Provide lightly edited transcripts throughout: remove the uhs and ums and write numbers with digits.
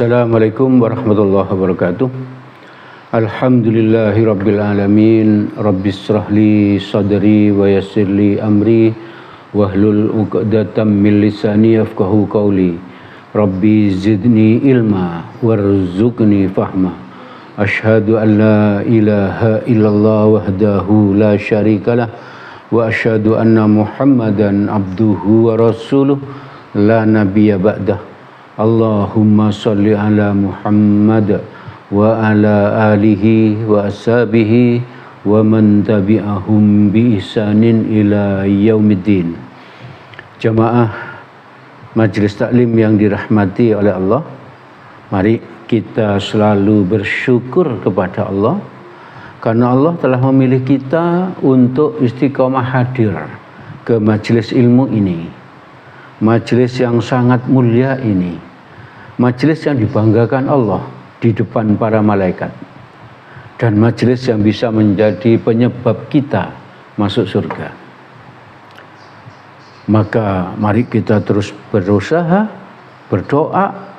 Assalamualaikum warahmatullahi wabarakatuh. Alhamdulillahi rabbil alamin. Rabbis shrahli sadri wa yassirli amri wahlul 'uqdatam min lisani yafqahu qawli. Rabbi zidni ilma warzuqni fahma. Asyhadu an la ilaha illallah wahdahu la syarikalah wa asyhadu anna Muhammadan abduhu wa rasuluh la nabiyya ba'dah. Allahumma salli ala Muhammad wa ala alihi wa ashabihi wa man tabi'ahum bi ihsanin ila yaumiddin. Jamaah Majelis Taklim yang dirahmati oleh Allah, mari kita selalu bersyukur kepada Allah karena Allah telah memilih kita untuk istiqomah hadir ke majelis ilmu ini, majelis yang sangat mulia ini, majelis yang dibanggakan Allah di depan para malaikat, dan majelis yang bisa menjadi penyebab kita masuk surga. Maka mari kita terus berusaha, berdoa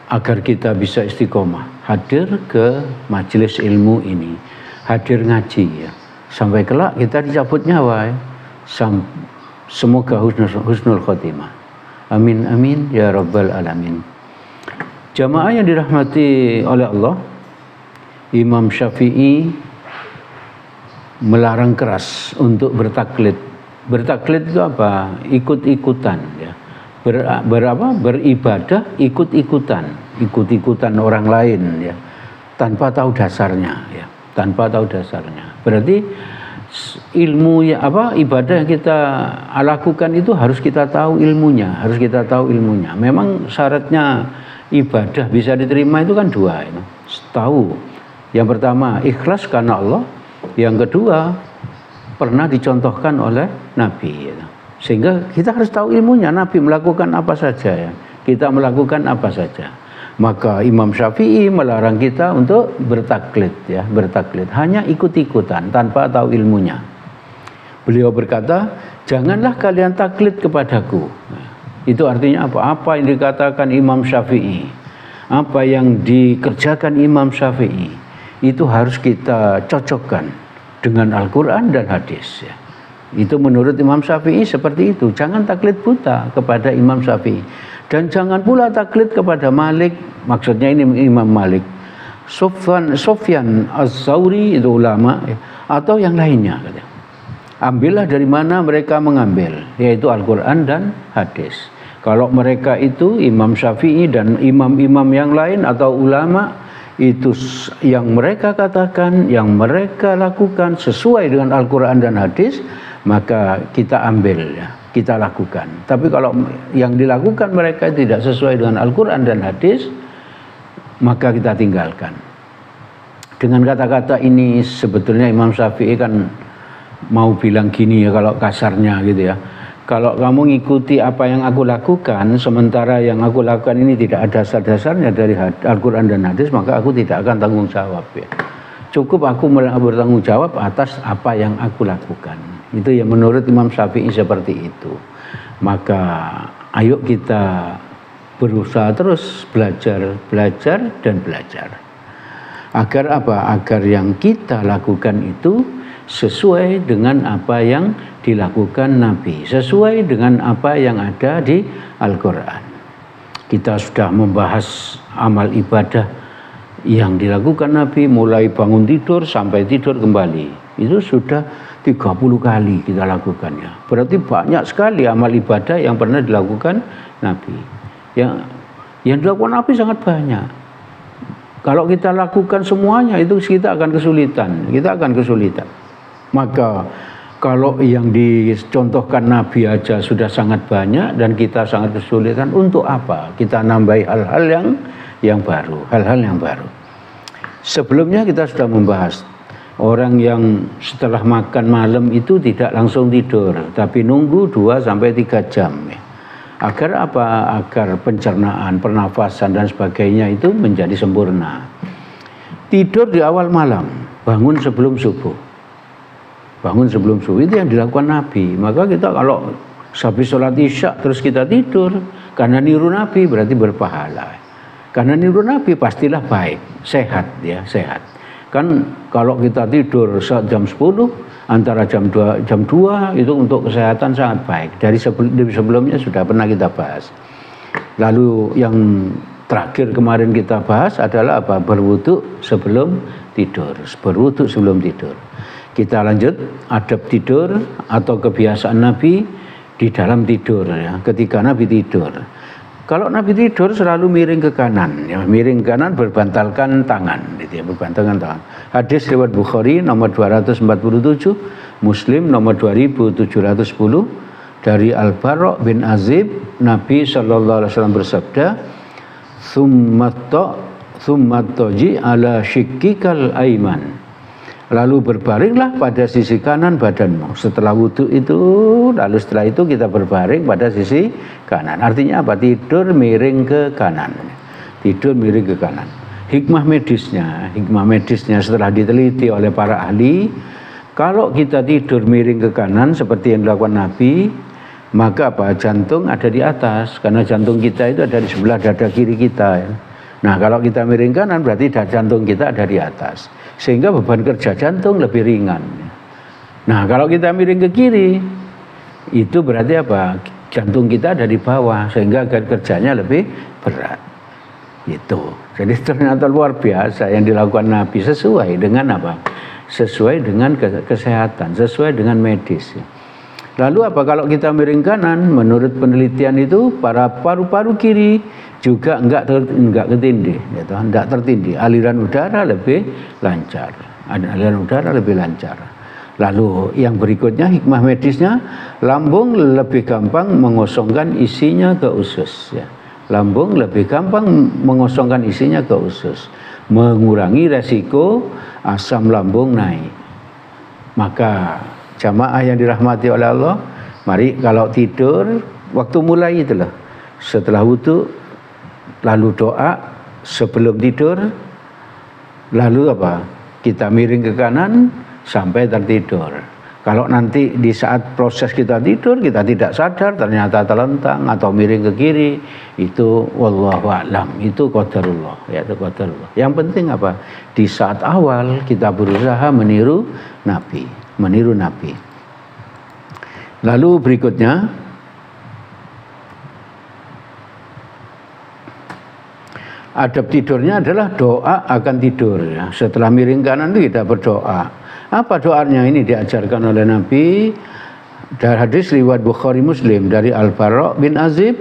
agar kita bisa istiqomah hadir ke majelis ilmu ini, hadir ngaji ya, sampai kelak kita dicabut nyawa ya. Semoga husnul khotimah. Amin amin ya rabbal alamin. Jamaah yang dirahmati oleh Allah, Imam Syafi'i melarang keras untuk bertaklid. Bertaklid itu apa? Ikut-ikutan ya. Beribadah ikut-ikutan, ikut-ikutan orang lain ya, tanpa tahu dasarnya ya, tanpa tahu dasarnya. Berarti ilmu ya ibadah yang kita lakukan itu harus kita tahu ilmunya, harus kita tahu ilmunya. Memang syaratnya ibadah bisa diterima itu kan dua itu. Tahu. Yang pertama ikhlas karena Allah, yang kedua pernah dicontohkan oleh Nabi gitu. Sehingga kita harus tahu ilmunya, Nabi melakukan apa saja ya, kita melakukan apa saja. Maka Imam Syafi'i melarang kita untuk bertaklid ya, bertaklid, hanya ikut-ikutan tanpa tahu ilmunya. Beliau berkata, janganlah kalian taklid kepadaku. Itu artinya apa? Apa yang dikatakan Imam Syafi'i, apa yang dikerjakan Imam Syafi'i, itu harus kita cocokkan dengan Al-Quran dan hadis ya. Itu menurut Imam Syafi'i seperti itu. Jangan taklid buta kepada Imam Syafi'i. Dan jangan pula taklid kepada Malik, maksudnya ini Imam Malik, Sufyan Az-Tsauri itu ulama ya, atau yang lainnya. Ambillah dari mana mereka mengambil, yaitu Al-Quran dan hadis. Kalau mereka itu Imam Syafi'i dan imam-imam yang lain atau ulama, itu yang mereka katakan, yang mereka lakukan sesuai dengan Al-Quran dan hadis, maka kita ambil ya, kita lakukan. Tapi kalau yang dilakukan mereka tidak sesuai dengan Al-Quran dan hadis, maka kita tinggalkan. Dengan kata-kata ini sebetulnya Imam Syafi'i kan mau bilang gini ya, kalau kasarnya gitu ya. Kalau kamu ngikuti apa yang aku lakukan, sementara yang aku lakukan ini tidak ada dasar-dasarnya dari Al-Quran dan hadis, maka aku tidak akan tanggung jawab ya. Cukup aku bertanggung jawab atas apa yang aku lakukan. Itu yang menurut Imam Syafi'i seperti itu. Maka ayo kita berusaha terus belajar dan belajar. Agar apa? Agar yang kita lakukan itu sesuai dengan apa yang dilakukan Nabi, sesuai dengan apa yang ada di Al-Quran. Kita sudah membahas amal ibadah yang dilakukan Nabi, mulai bangun tidur sampai tidur kembali. Itu sudah 30 kali kita lakukannya. Berarti banyak sekali amal ibadah yang pernah dilakukan Nabi. Yang dilakukan Nabi sangat banyak. Kalau kita lakukan semuanya itu kita akan kesulitan. Maka kalau yang dicontohkan Nabi aja sudah sangat banyak dan kita sangat kesulitan, untuk apa kita nambahi hal-hal yang baru. Sebelumnya kita sudah membahas orang yang setelah makan malam itu tidak langsung tidur, tapi nunggu 2-3 jam ya. Agar apa? Agar pencernaan, pernafasan dan sebagainya itu menjadi sempurna. Tidur di awal malam, bangun sebelum subuh. Bangun sebelum subuh itu yang dilakukan Nabi. Maka kita kalau habis sholat isya terus kita tidur karena niru Nabi berarti berpahala. Karena niru Nabi pastilah baik, sehat ya, sehat. Kan kalau kita tidur jam 10 antara jam 2 itu untuk kesehatan sangat baik. Dari sebelumnya sudah pernah kita bahas. Lalu yang terakhir kemarin kita bahas adalah apa? Berwudu sebelum tidur. Berwudu sebelum tidur. Kita lanjut adab tidur atau kebiasaan Nabi di dalam tidur ya, ketika Nabi tidur. Kalau Nabi tidur selalu miring ke kanan, ya, miring ke kanan berbantalkan tangan, gitu ya, berbantalkan tangan. Hadis riwayat Bukhari nomor 247, Muslim nomor 2710 dari Al-Bara' bin Azib, Nabi sallallahu alaihi wasallam bersabda, "Tsummattaji ala shikkikal aiman." Lalu berbaringlah pada sisi kanan badanmu. Setelah wudhu itu, lalu setelah itu kita berbaring pada sisi kanan. Artinya apa? Tidur miring ke kanan. Tidur miring ke kanan. Hikmah medisnya setelah diteliti oleh para ahli, kalau kita tidur miring ke kanan seperti yang dilakukan Nabi, maka apa? Jantung ada di atas, karena jantung kita itu ada di sebelah dada kiri kita. Ya. Nah, kalau kita miring kanan berarti jantung kita ada di atas. Sehingga beban kerja jantung lebih ringan. Nah, kalau kita miring ke kiri, itu berarti apa? Jantung kita ada di bawah, sehingga kerjanya lebih berat. Itu. Jadi ternyata luar biasa yang dilakukan Nabi, sesuai dengan apa? Sesuai dengan kesehatan, sesuai dengan medis. Lalu apa kalau kita miring kanan? Menurut penelitian itu para paru-paru kiri juga enggak ketindih, gitu, enggak tertindih. Aliran udara lebih lancar. Aliran udara lebih lancar. Lalu yang berikutnya hikmah medisnya, lambung lebih gampang mengosongkan isinya ke usus. Ya. Lambung lebih gampang mengosongkan isinya ke usus, mengurangi resiko asam lambung naik. Maka jamaah yang dirahmati oleh Allah, mari kalau tidur, waktu mulai itulah, setelah wudu, lalu doa sebelum tidur, lalu apa? Kita miring ke kanan sampai tertidur. Kalau nanti di saat proses kita tidur kita tidak sadar ternyata terlentang atau miring ke kiri, itu wallahu a'lam, itu qadarullah, ya, itu qadarullah. Yang penting apa? Di saat awal kita berusaha meniru Nabi. Lalu berikutnya adab tidurnya adalah doa akan tidur. Ya. Setelah miring kanan itu kita berdoa. Apa doanya? Ini diajarkan oleh Nabi dari hadis riwayat Bukhari Muslim dari Al-Bara' bin Azib.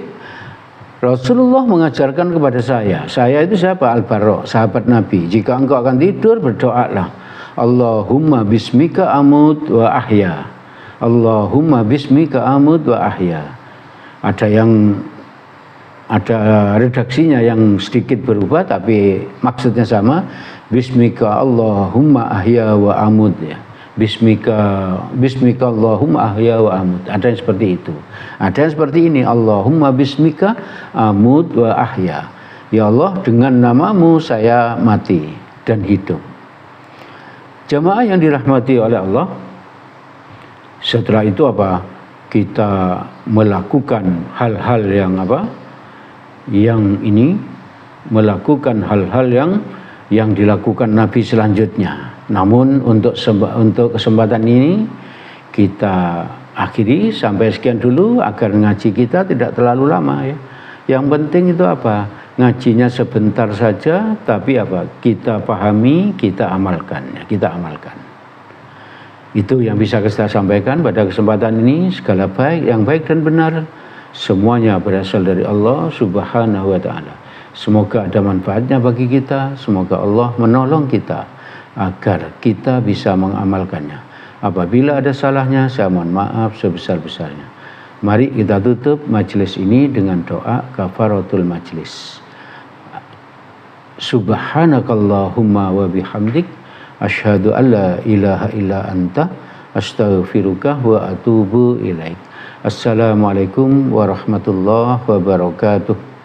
Rasulullah mengajarkan kepada saya itu siapa? Al-Bara', sahabat Nabi. Jika engkau akan tidur, berdoalah, Allahumma bismika amut wa ahya. Allahumma bismika amut wa ahya. Ada redaksinya yang sedikit berubah tapi maksudnya sama. Bismika Allahumma ahya wa amut, ya. Bismika Allahumma ahya wa amut. Ada yang seperti itu. Ada yang seperti ini, Allahumma bismika amut wa ahya. Ya Allah, dengan namamu saya mati dan hidup. Jamaah yang dirahmati oleh Allah, setelah itu apa? Kita melakukan hal-hal yang apa? Melakukan hal-hal yang dilakukan Nabi selanjutnya. Namun untuk kesempatan ini kita akhiri sampai sekian dulu agar ngaji kita tidak terlalu lama, ya. Yang penting itu apa? Ngajinya sebentar saja, tapi apa? Kita pahami, kita amalkan, ya. Kita amalkan. Itu yang bisa kita sampaikan pada kesempatan ini. Segala yang baik dan benar semuanya berasal dari Allah Subhanahu wa ta'ala. Semoga ada manfaatnya bagi kita. Semoga Allah menolong kita agar kita bisa mengamalkannya. Apabila ada salahnya, saya mohon maaf sebesar-besarnya. Mari kita tutup majelis ini dengan doa kafaratul majelis. Subhanakallahumma wa bihamdik, asyhadu an la ilaha illa anta, astaghfiruka wa atubu ilaik. Assalamualaikum warahmatullahi wabarakatuh.